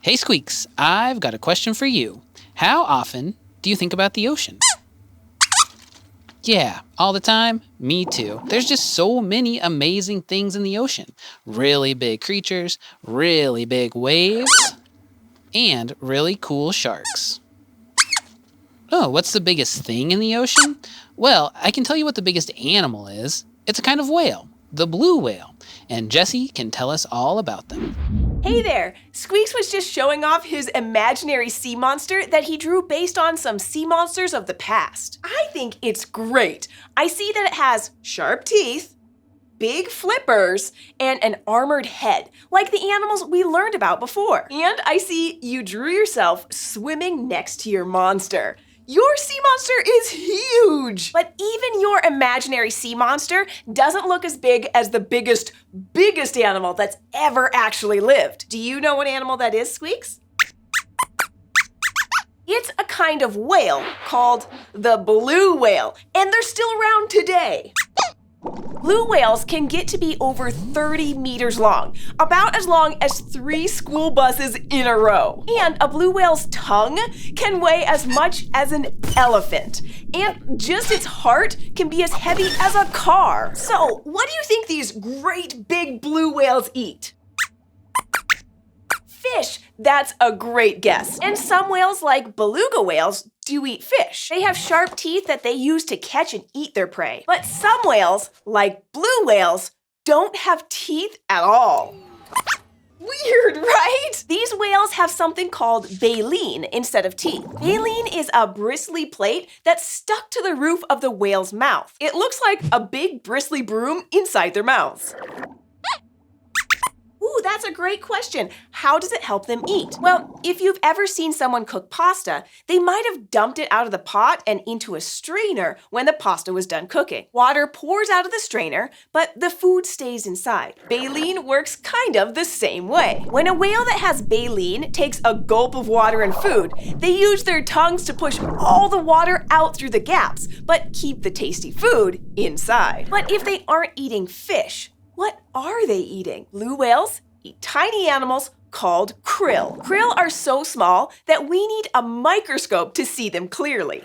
Hey Squeaks, I've got a question for you. How often do you think about the ocean? Yeah, all the time? Me too. There's just so many amazing things in the ocean. Really big creatures, really big waves, and really cool sharks. Oh, what's the biggest thing in the ocean? Well, I can tell you what the biggest animal is. It's a kind of whale, the blue whale, and Jessi can tell us all about them. Hey there! Squeaks was just showing off his imaginary sea monster that he drew based on some sea monsters of the past. I think it's great. I see that it has sharp teeth, big flippers, and an armored head, like the animals we learned about before. And I see you drew yourself swimming next to your monster. Your sea monster is huge! But even your imaginary sea monster doesn't look as big as the biggest animal that's ever actually lived. Do you know what animal that is, Squeaks? It's a kind of whale called the blue whale, and they're still around today. Blue whales can get to be over 30 meters long, about as long as 3 school buses in a row. And a blue whale's tongue can weigh as much as an elephant. And just its heart can be as heavy as a car. So, what do you think these great big blue whales eat? Fish. That's a great guess. And some whales, like beluga whales, do eat fish. They have sharp teeth that they use to catch and eat their prey. But some whales, like blue whales, don't have teeth at all. Weird, right? These whales have something called baleen instead of teeth. Baleen is a bristly plate that's stuck to the roof of the whale's mouth. It looks like a big bristly broom inside their mouths. Ooh, that's a great question. How does it help them eat? Well, if you've ever seen someone cook pasta, they might have dumped it out of the pot and into a strainer when the pasta was done cooking. Water pours out of the strainer, but the food stays inside. Baleen works kind of the same way. When a whale that has baleen takes a gulp of water and food, they use their tongues to push all the water out through the gaps, but keep the tasty food inside. But if they aren't eating fish, what are they eating? Blue whales eat tiny animals called krill. Krill are so small that we need a microscope to see them clearly.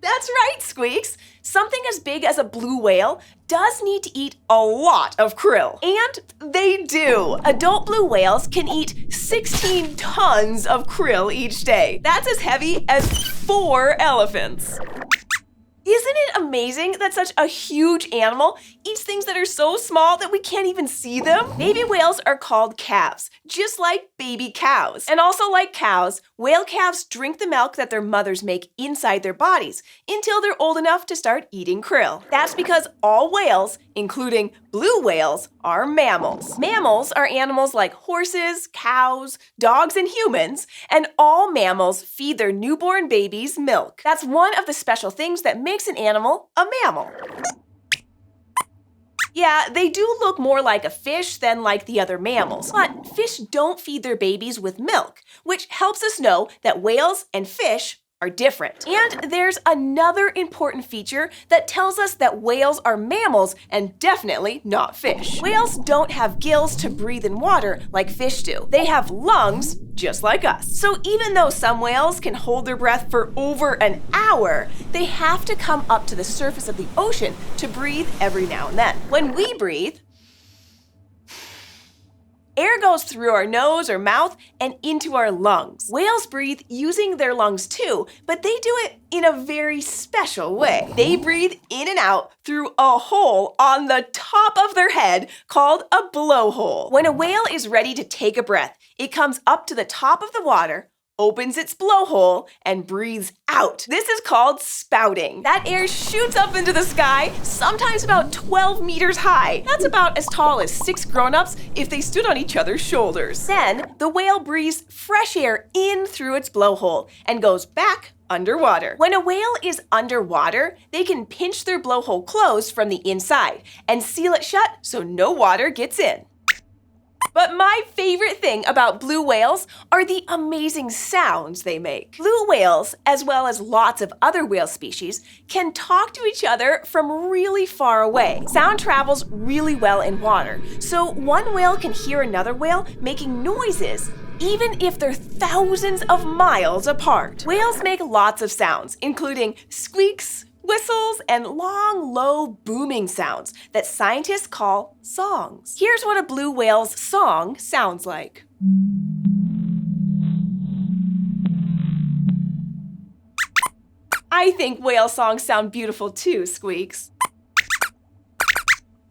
That's right, Squeaks. Something as big as a blue whale does need to eat a lot of krill. And they do. Adult blue whales can eat 16 tons of krill each day. That's as heavy as 4 elephants. Isn't it amazing that such a huge animal eats things that are so small that we can't even see them? Baby whales are called calves, just like baby cows. And also like cows, whale calves drink the milk that their mothers make inside their bodies until they're old enough to start eating krill. That's because all whales, including blue whales, are mammals. Mammals are animals like horses, cows, dogs, and humans, and all mammals feed their newborn babies milk. That's one of the special things that makes an animal a mammal. Yeah, they do look more like a fish than like the other mammals, but fish don't feed their babies with milk, which helps us know that whales and fish are different. And there's another important feature that tells us that whales are mammals and definitely not fish. Whales don't have gills to breathe in water like fish do. They have lungs just like us. So even though some whales can hold their breath for over an hour, they have to come up to the surface of the ocean to breathe every now and then. When we breathe, air goes through our nose or mouth and into our lungs. Whales breathe using their lungs too, but they do it in a very special way. They breathe in and out through a hole on the top of their head called a blowhole. When a whale is ready to take a breath, it comes up to the top of the water, opens its blowhole, and breathes out. This is called spouting. That air shoots up into the sky, sometimes about 12 meters high. That's about as tall as 6 grown-ups if they stood on each other's shoulders. Then, the whale breathes fresh air in through its blowhole and goes back underwater. When a whale is underwater, they can pinch their blowhole closed from the inside and seal it shut so no water gets in. But my favorite thing about blue whales are the amazing sounds they make. Blue whales, as well as lots of other whale species, can talk to each other from really far away. Sound travels really well in water, so one whale can hear another whale making noises even if they're thousands of miles apart. Whales make lots of sounds, including squeaks, whistles, and long, low, booming sounds that scientists call songs. Here's what a blue whale's song sounds like. I think whale songs sound beautiful too, Squeaks.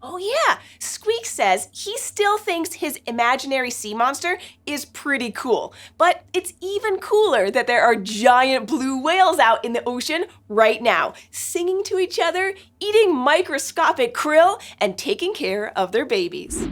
Oh yeah, Squeaks says he still thinks his imaginary sea monster is pretty cool, but it's even cooler that there are giant blue whales out in the ocean right now, singing to each other, eating microscopic krill, and taking care of their babies.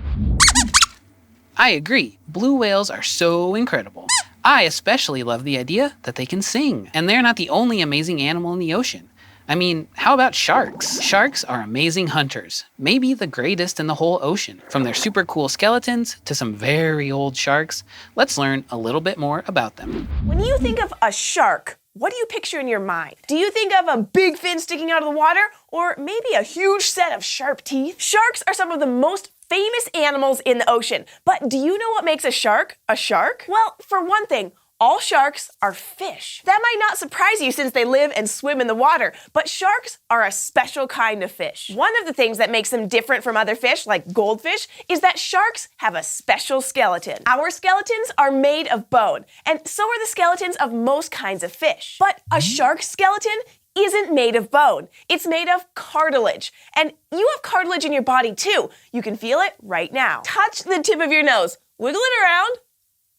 I agree. Blue whales are so incredible. I especially love the idea that they can sing, and they're not the only amazing animal in the ocean. I mean, how about sharks? Sharks are amazing hunters, maybe the greatest in the whole ocean. From their super cool skeletons to some very old sharks, let's learn a little bit more about them. When you think of a shark, what do you picture in your mind? Do you think of a big fin sticking out of the water, or maybe a huge set of sharp teeth? Sharks are some of the most famous animals in the ocean, but do you know what makes a shark a shark? Well, for one thing, all sharks are fish. That might not surprise you since they live and swim in the water, but sharks are a special kind of fish. One of the things that makes them different from other fish, like goldfish, is that sharks have a special skeleton. Our skeletons are made of bone, and so are the skeletons of most kinds of fish. But a shark's skeleton isn't made of bone. It's made of cartilage. And you have cartilage in your body too. You can feel it right now. Touch the tip of your nose. Wiggle it around.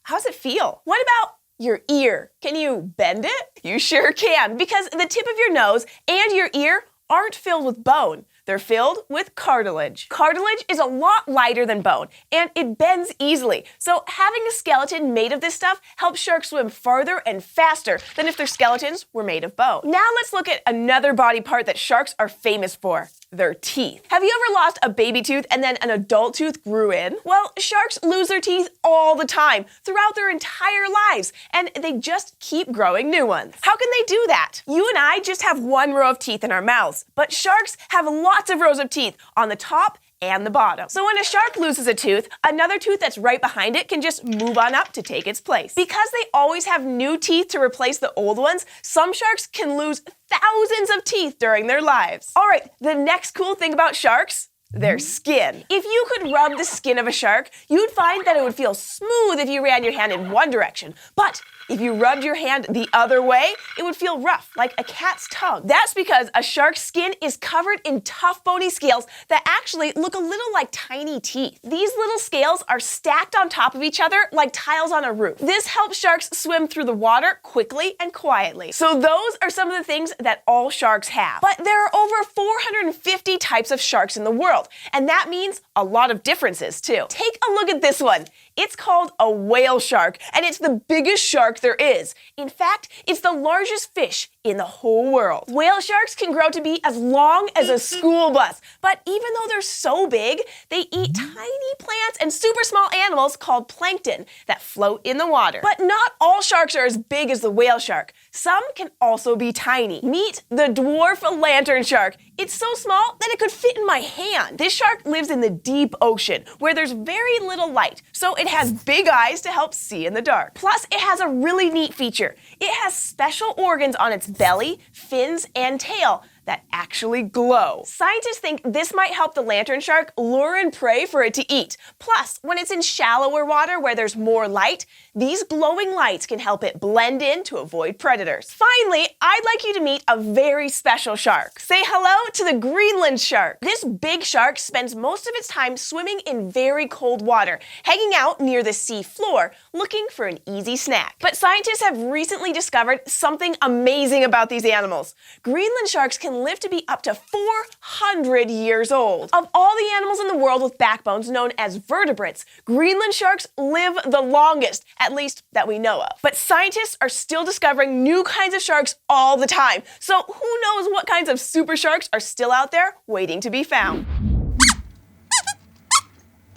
How's it feel? What about your ear? Can you bend it? You sure can, because the tip of your nose and your ear aren't filled with bone. They're filled with cartilage. Cartilage is a lot lighter than bone, and it bends easily. So having a skeleton made of this stuff helps sharks swim farther and faster than if their skeletons were made of bone. Now let's look at another body part that sharks are famous for. Their teeth. Have you ever lost a baby tooth and then an adult tooth grew in? Well, sharks lose their teeth all the time throughout their entire lives, and they just keep growing new ones. How can they do that? You and I just have one row of teeth in our mouths, but sharks have lots of rows of teeth on the top and the bottom. So when a shark loses a tooth, another tooth that's right behind it can just move on up to take its place. Because they always have new teeth to replace the old ones, some sharks can lose thousands of teeth during their lives. All right, the next cool thing about sharks, their skin. If you could rub the skin of a shark, you'd find that it would feel smooth if you ran your hand in one direction. But if you rubbed your hand the other way, it would feel rough, like a cat's tongue. That's because a shark's skin is covered in tough, bony scales that actually look a little like tiny teeth. These little scales are stacked on top of each other like tiles on a roof. This helps sharks swim through the water quickly and quietly. So those are some of the things that all sharks have. But there are over 450 types of sharks in the world, and that means a lot of differences too. Take a look at this one. It's called a whale shark, and it's the biggest shark there is. In fact, it's the largest fish in the whole world. Whale sharks can grow to be as long as a school bus, but even though they're so big, they eat tiny plants and super small animals called plankton that float in the water. But not all sharks are as big as the whale shark. Some can also be tiny. Meet the dwarf lantern shark. It's so small that it could fit in my hand. This shark lives in the deep ocean where there's very little light, so it has big eyes to help see in the dark. Plus, it has a really neat feature. It has special organs on its belly, fins, and tail that actually glow. Scientists think this might help the lantern shark lure in prey for it to eat. Plus, when it's in shallower water where there's more light, these glowing lights can help it blend in to avoid predators. Finally, I'd like you to meet a very special shark. Say hello to the Greenland shark. This big shark spends most of its time swimming in very cold water, hanging out near the sea floor, looking for an easy snack. But scientists have recently discovered something amazing about these animals. Greenland sharks can live to be up to 400 years old. Of all the animals in the world with backbones known as vertebrates, Greenland sharks live the longest, at least that we know of. But scientists are still discovering new kinds of sharks all the time, so who knows what kinds of super sharks are still out there waiting to be found.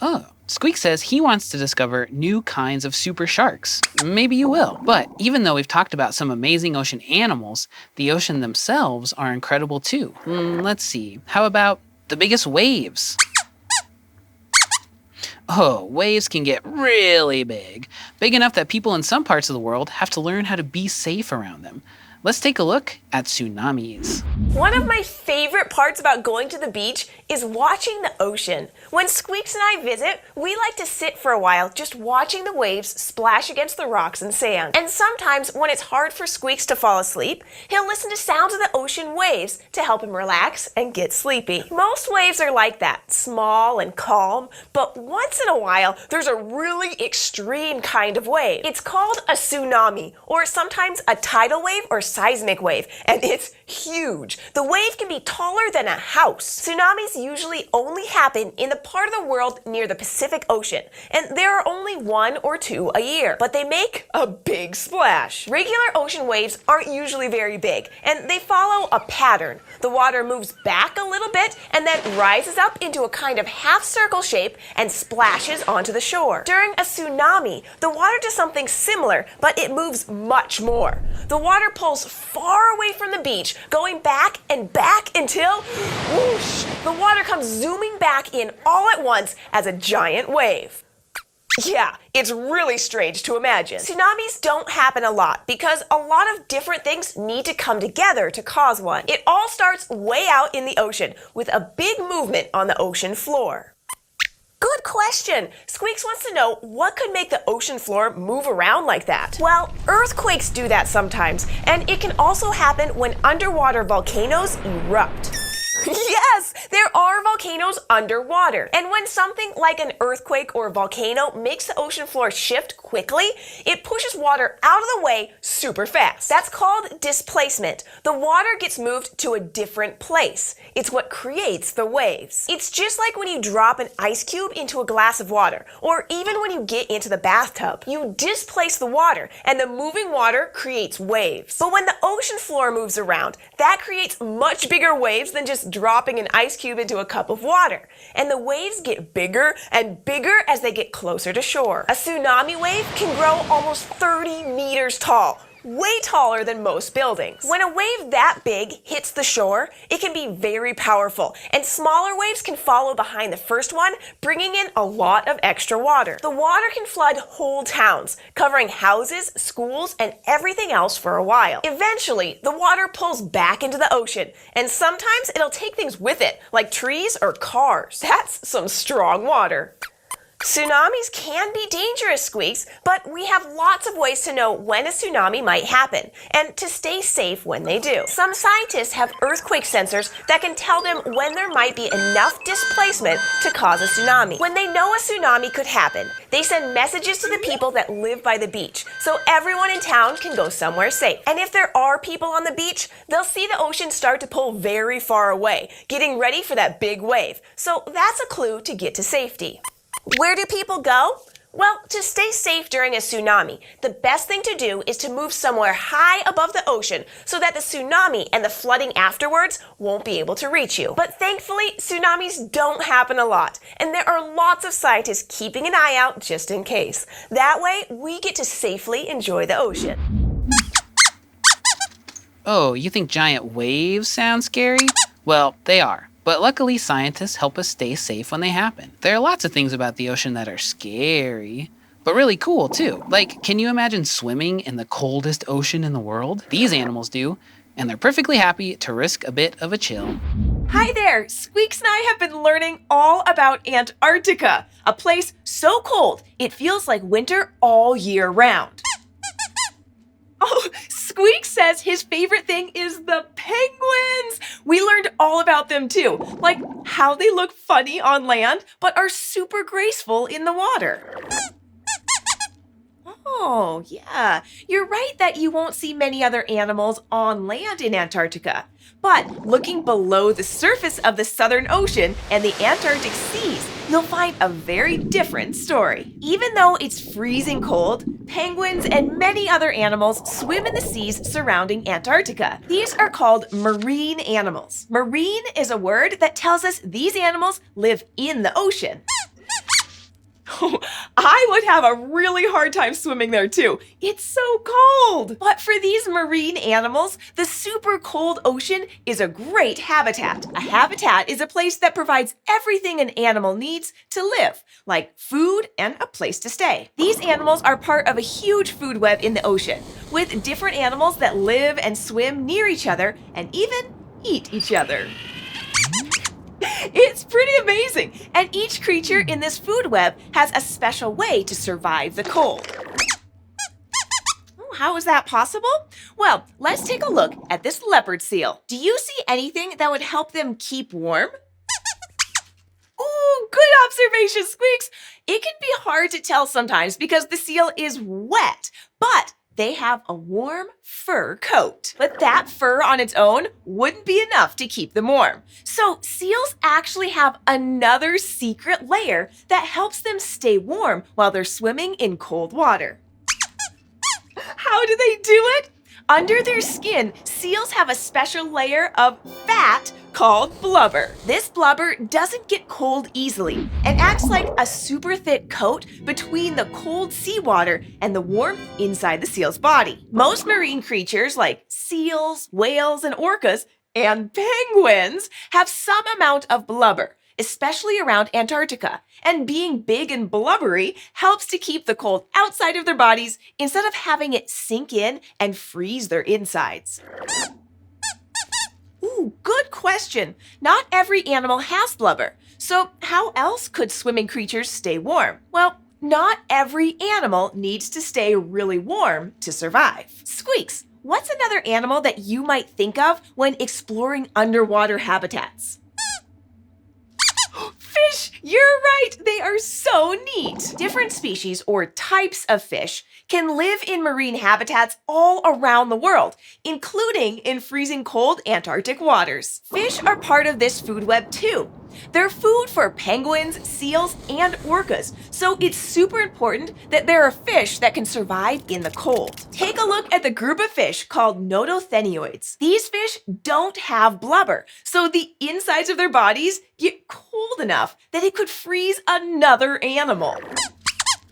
Oh, Squeak says he wants to discover new kinds of super sharks. Maybe you will. But even though we've talked about some amazing ocean animals, the ocean themselves are incredible too. Let's see. How about the biggest waves? Oh, waves can get really big. Big enough that people in some parts of the world have to learn how to be safe around them. Let's take a look at tsunamis. One of my favorite parts about going to the beach is watching the ocean. When Squeaks and I visit, we like to sit for a while just watching the waves splash against the rocks and sand. And sometimes when it's hard for Squeaks to fall asleep, he'll listen to sounds of the ocean waves to help him relax and get sleepy. Most waves are like that, small and calm, but once in a while, there's a really extreme kind of wave. It's called a tsunami, or sometimes a tidal wave or seismic wave, and it's huge. The wave can be taller than a house. Tsunamis usually only happen in the part of the world near the Pacific Ocean, and there are only 1 or 2 a year, but they make a big splash. Regular ocean waves aren't usually very big, and they follow a pattern. The water moves back a little bit and then rises up into a kind of half-circle shape and splashes onto the shore. During a tsunami, the water does something similar, but it moves much more. The water pulls far away from the beach, going back and back until, whoosh, the water comes zooming back in all at once as a giant wave. Yeah, it's really strange to imagine. Tsunamis don't happen a lot because a lot of different things need to come together to cause one. It all starts way out in the ocean with a big movement on the ocean floor. Good question. Squeaks wants to know what could make the ocean floor move around like that. Well, earthquakes do that sometimes, and it can also happen when underwater volcanoes erupt. Yes, there are volcanoes underwater. And when something like an earthquake or volcano makes the ocean floor shift quickly, it pushes water out of the way super fast. That's called displacement. The water gets moved to a different place. It's what creates the waves. It's just like when you drop an ice cube into a glass of water, or even when you get into the bathtub. You displace the water, and the moving water creates waves. But when the ocean floor moves around, that creates much bigger waves than just dropping an ice cube into a cup of water. And the waves get bigger and bigger as they get closer to shore. A tsunami wave can grow almost 30 meters tall, way taller than most buildings. When a wave that big hits the shore, it can be very powerful, and smaller waves can follow behind the first one, bringing in a lot of extra water. The water can flood whole towns, covering houses, schools, and everything else for a while. Eventually, the water pulls back into the ocean, and sometimes it'll take things with it, like trees or cars. That's some strong water. Tsunamis can be dangerous, Squeaks, but we have lots of ways to know when a tsunami might happen and to stay safe when they do. Some scientists have earthquake sensors that can tell them when there might be enough displacement to cause a tsunami. When they know a tsunami could happen, they send messages to the people that live by the beach so everyone in town can go somewhere safe. And if there are people on the beach, they'll see the ocean start to pull very far away, getting ready for that big wave. So that's a clue to get to safety. Where do people go? Well, to stay safe during a tsunami, the best thing to do is to move somewhere high above the ocean so that the tsunami and the flooding afterwards won't be able to reach you. But thankfully, tsunamis don't happen a lot, and there are lots of scientists keeping an eye out just in case. That way, we get to safely enjoy the ocean. Oh, you think giant waves sound scary? Well, they are. But luckily, scientists help us stay safe when they happen. There are lots of things about the ocean that are scary, but really cool too. Like, can you imagine swimming in the coldest ocean in the world? These animals do, and they're perfectly happy to risk a bit of a chill. Hi there! Squeaks and I have been learning all about Antarctica, a place so cold it feels like winter all year round. Oh, Squeaks says his favorite thing is the penguins. We learned all about them too, like how they look funny on land but are super graceful in the water. Oh, yeah. You're right that you won't see many other animals on land in Antarctica. But looking below the surface of the Southern Ocean and the Antarctic seas, you'll find a very different story. Even though it's freezing cold, penguins and many other animals swim in the seas surrounding Antarctica. These are called marine animals. Marine is a word that tells us these animals live in the ocean. I would have a really hard time swimming there too. It's so cold. But for these marine animals, the super cold ocean is a great habitat. A habitat is a place that provides everything an animal needs to live, like food and a place to stay. These animals are part of a huge food web in the ocean, with different animals that live and swim near each other and even eat each other. It's pretty amazing, and each creature in this food web has a special way to survive the cold. How is that possible? Well, let's take a look at this leopard seal. Do you see anything that would help them keep warm? Oh, good observation, Squeaks. It can be hard to tell sometimes because the seal is wet, but they have a warm fur coat. But that fur on its own wouldn't be enough to keep them warm. So seals actually have another secret layer that helps them stay warm while they're swimming in cold water. How do they do it? Under their skin, seals have a special layer of fat called blubber. This blubber doesn't get cold easily and acts like a super thick coat between the cold seawater and the warmth inside the seal's body. Most marine creatures like seals, whales, and orcas, and penguins have some amount of blubber, especially around Antarctica. And being big and blubbery helps to keep the cold outside of their bodies instead of having it sink in and freeze their insides. Ooh, good question. Not every animal has blubber. So how else could swimming creatures stay warm? Well, not every animal needs to stay really warm to survive. Squeaks, what's another animal that you might think of when exploring underwater habitats? Fish! You're right! They are so neat! Different species or types of fish can live in marine habitats all around the world, including in freezing cold Antarctic waters. Fish are part of this food web too. They're food for penguins, seals, and orcas, so it's super important that there are fish that can survive in the cold. Take a look at the group of fish called notothenioids. These fish don't have blubber, so the insides of their bodies get cold enough that it could freeze another animal.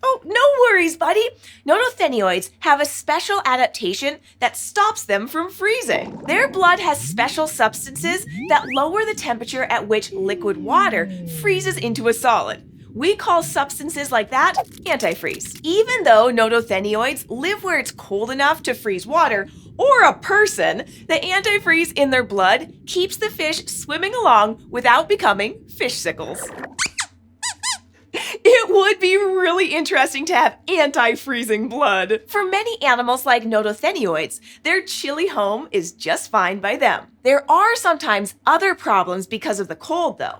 Oh, no worries, buddy. Notothenioids have a special adaptation that stops them from freezing. Their blood has special substances that lower the temperature at which liquid water freezes into a solid. We call substances like that antifreeze. Even though notothenioids live where it's cold enough to freeze water or a person, the antifreeze in their blood keeps the fish swimming along without becoming fish sickles. It would be really interesting to have anti-freezing blood. For many animals like notothenioids, their chilly home is just fine by them. There are sometimes other problems because of the cold, though.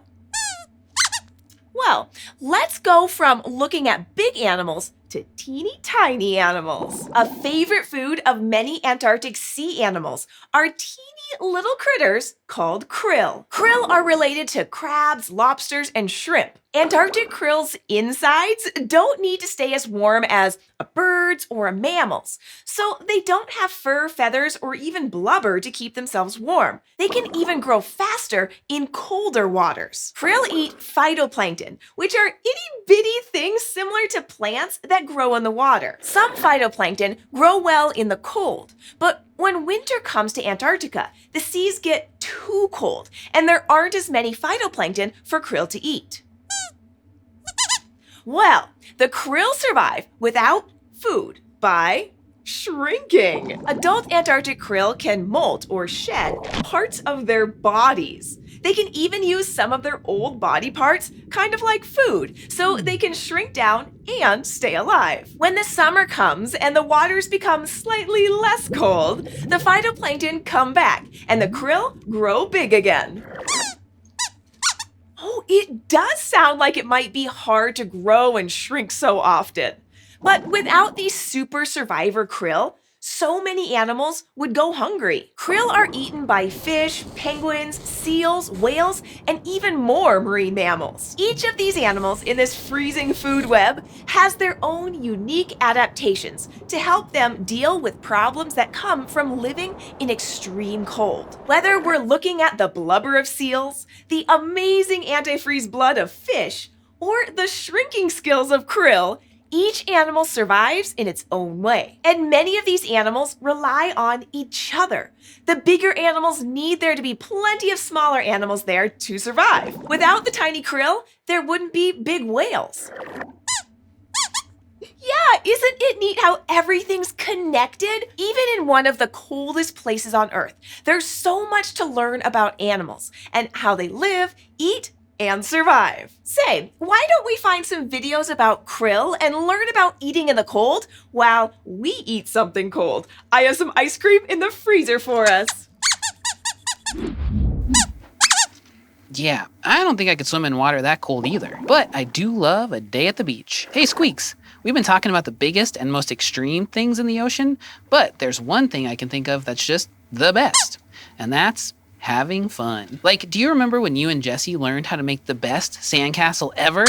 Well, let's go from looking at big animals to teeny tiny animals. A favorite food of many Antarctic sea animals are teeny little critters called krill. Krill are related to crabs, lobsters, and shrimp. Antarctic krill's insides don't need to stay as warm as a bird's or a mammal's, so they don't have fur, feathers, or even blubber to keep themselves warm. They can even grow faster in colder waters. Krill eat phytoplankton, which are itty-bitty things similar to plants that grow in the water. Some phytoplankton grow well in the cold, but when winter comes to Antarctica, the seas get too cold, and there aren't as many phytoplankton for krill to eat. Well, the krill survive without food by shrinking. Adult Antarctic krill can molt or shed parts of their bodies. They can even use some of their old body parts, kind of like food, so they can shrink down and stay alive. When the summer comes and the waters become slightly less cold, the phytoplankton come back and the krill grow big again. Oh, it does sound like it might be hard to grow and shrink so often. But without these super survivor krill, so many animals would go hungry. Krill are eaten by fish, penguins, seals, whales, and even more marine mammals. Each of these animals in this freezing food web has their own unique adaptations to help them deal with problems that come from living in extreme cold. Whether we're looking at the blubber of seals, the amazing antifreeze blood of fish, or the shrinking skills of krill, each animal survives in its own way. And many of these animals rely on each other. The bigger animals need there to be plenty of smaller animals there to survive. Without the tiny krill, there wouldn't be big whales. Yeah, isn't it neat how everything's connected? Even in one of the coldest places on Earth, there's so much to learn about animals and how they live, eat, and survive. Say, why don't we find some videos about krill and learn about eating in the cold while we eat something cold? I have some ice cream in the freezer for us. Yeah, I don't think I could swim in water that cold either, but I do love a day at the beach. Hey, Squeaks, we've been talking about the biggest and most extreme things in the ocean, but there's one thing I can think of that's just the best, and that's having fun. Like, do you remember when you and Jessi learned how to make the best sandcastle ever?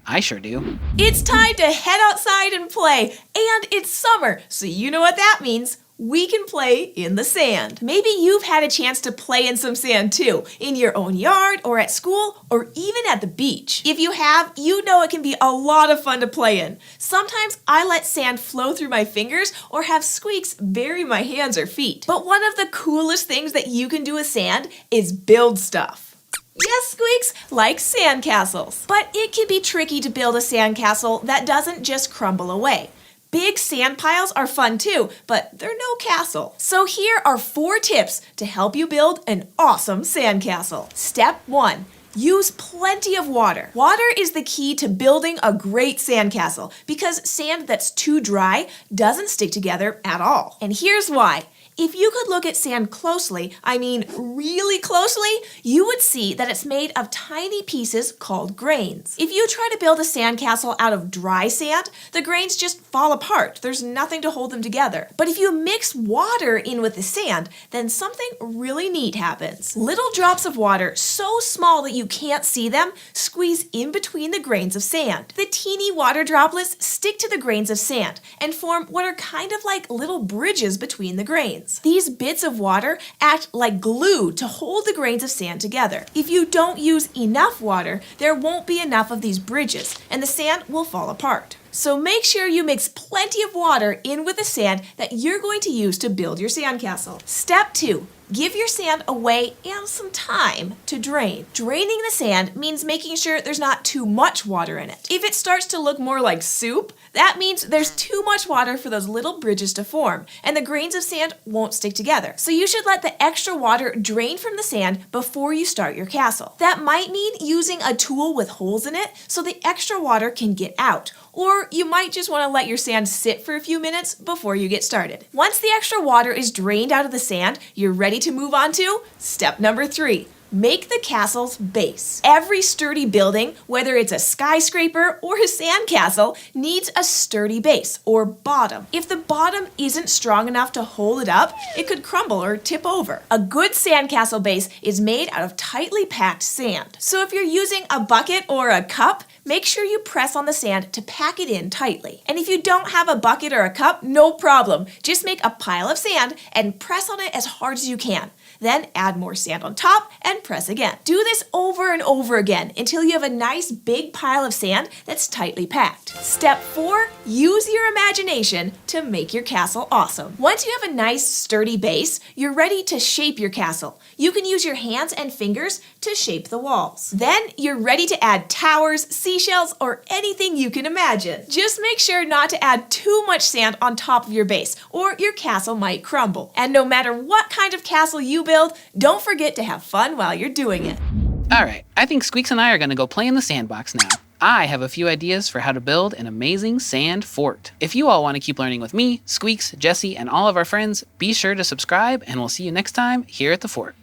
I sure do. It's time to head outside and play, and it's summer, so you know what that means. We can play in the sand. Maybe you've had a chance to play in some sand too, in your own yard or at school or even at the beach. If you have, you know it can be a lot of fun to play in. Sometimes I let sand flow through my fingers or have Squeaks bury my hands or feet. But one of the coolest things that you can do with sand is build stuff. Yes, Squeaks, like sandcastles. But it can be tricky to build a sandcastle that doesn't just crumble away. Big sand piles are fun too, but they're no castle. So here are 4 tips to help you build an awesome sandcastle. Step 1. Use plenty of water. Water is the key to building a great sandcastle because sand that's too dry doesn't stick together at all. And here's why. If you could look at sand closely, I mean really closely, you would see that it's made of tiny pieces called grains. If you try to build a sandcastle out of dry sand, the grains just fall apart. There's nothing to hold them together. But if you mix water in with the sand, then something really neat happens. Little drops of water, so small that you can't see them, squeeze in between the grains of sand. The teeny water droplets stick to the grains of sand and form what are kind of like little bridges between the grains. These bits of water act like glue to hold the grains of sand together. If you don't use enough water, there won't be enough of these bridges, and the sand will fall apart. So make sure you mix plenty of water in with the sand that you're going to use to build your sandcastle. Step 2. Give your sand away and some time to drain. Draining the sand means making sure there's not too much water in it. If it starts to look more like soup, that means there's too much water for those little bridges to form, and the grains of sand won't stick together. So you should let the extra water drain from the sand before you start your castle. That might mean using a tool with holes in it so the extra water can get out. Or you might just want to let your sand sit for a few minutes before you get started. Once the extra water is drained out of the sand, you're ready to move on to step number 3. Make the castle's base. Every sturdy building, whether it's a skyscraper or a sandcastle, needs a sturdy base, or bottom. If the bottom isn't strong enough to hold it up, it could crumble or tip over. A good sandcastle base is made out of tightly packed sand. So if you're using a bucket or a cup, make sure you press on the sand to pack it in tightly. And if you don't have a bucket or a cup, no problem. Just make a pile of sand and press on it as hard as you can. Then add more sand on top and press again. Do this over and over again until you have a nice big pile of sand that's tightly packed. Step 4, use your imagination to make your castle awesome. Once you have a nice sturdy base, you're ready to shape your castle. You can use your hands and fingers to shape the walls. Then you're ready to add towers, seashells, or anything you can imagine. Just make sure not to add too much sand on top of your base, or your castle might crumble. And no matter what kind of castle you build, don't forget to have fun while you're doing it. All right, I think Squeaks and I are going to go play in the sandbox now. I have a few ideas for how to build an amazing sand fort. If you all want to keep learning with me, Squeaks, Jessi, and all of our friends, be sure to subscribe, and we'll see you next time here at the fort.